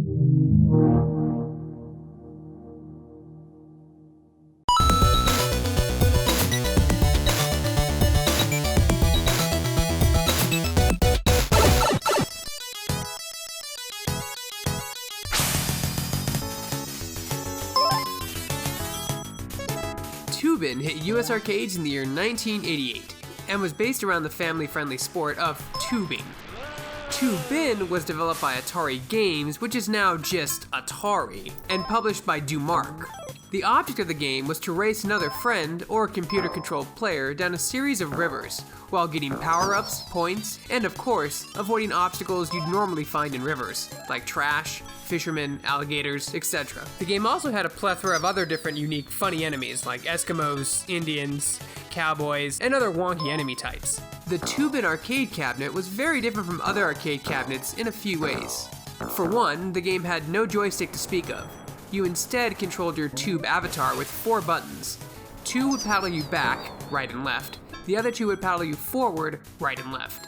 Toobin hit US arcades in the year 1988 and was based around the family-friendly sport of tubing. Toobin was developed by Atari Games, which is now just Atari, and published by Dumark. The object of the game was to race another friend or computer-controlled player down a series of rivers, while getting power-ups, points, and of course, avoiding obstacles you'd normally find in rivers, like trash, fishermen, alligators, etc. The game also had a plethora of other different unique funny enemies like Eskimos, Indians, cowboys, and other wonky enemy types. The Toobin arcade cabinet was very different from other arcade cabinets in a few ways. For one, the game had no joystick to speak of. You instead controlled your tube avatar with 4 buttons. 2 would paddle you back, right and left. The other 2 would paddle you forward, right and left.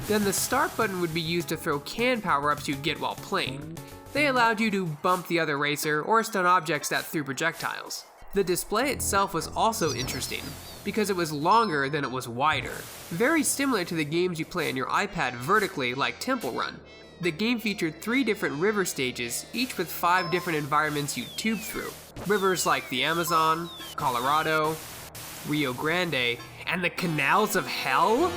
Then the start button would be used to throw can power-ups you'd get while playing. They allowed you to bump the other racer or stun objects that threw projectiles. The display itself was also interesting, because it was longer than it was wider, very similar to the games you play on your iPad vertically like Temple Run. The game featured 3 different river stages, each with 5 different environments you tube through. Rivers like the Amazon, Colorado, Rio Grande, and the Canals of Hell?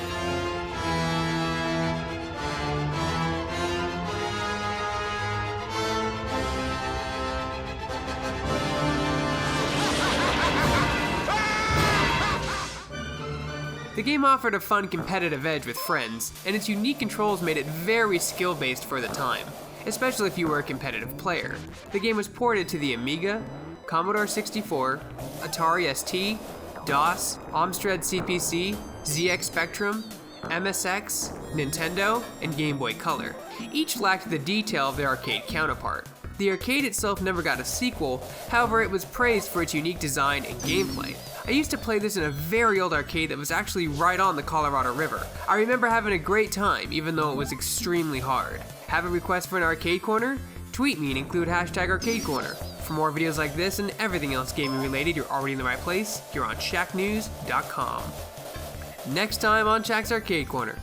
The game offered a fun competitive edge with friends, and its unique controls made it very skill-based for the time, especially if you were a competitive player. The game was ported to the Amiga, Commodore 64, Atari ST, DOS, Amstrad CPC, ZX Spectrum, MSX, Nintendo, and Game Boy Color. Each lacked the detail of their arcade counterpart. The arcade itself never got a sequel, however it was praised for its unique design and gameplay. I used to play this in a very old arcade that was actually right on the Colorado River. I remember having a great time, even though it was extremely hard. Have a request for an arcade corner? Tweet me and include #ArcadeCorner. For more videos like this and everything else gaming related, you're already in the right place. You're on Shacknews.com. Next time on Shack's Arcade Corner.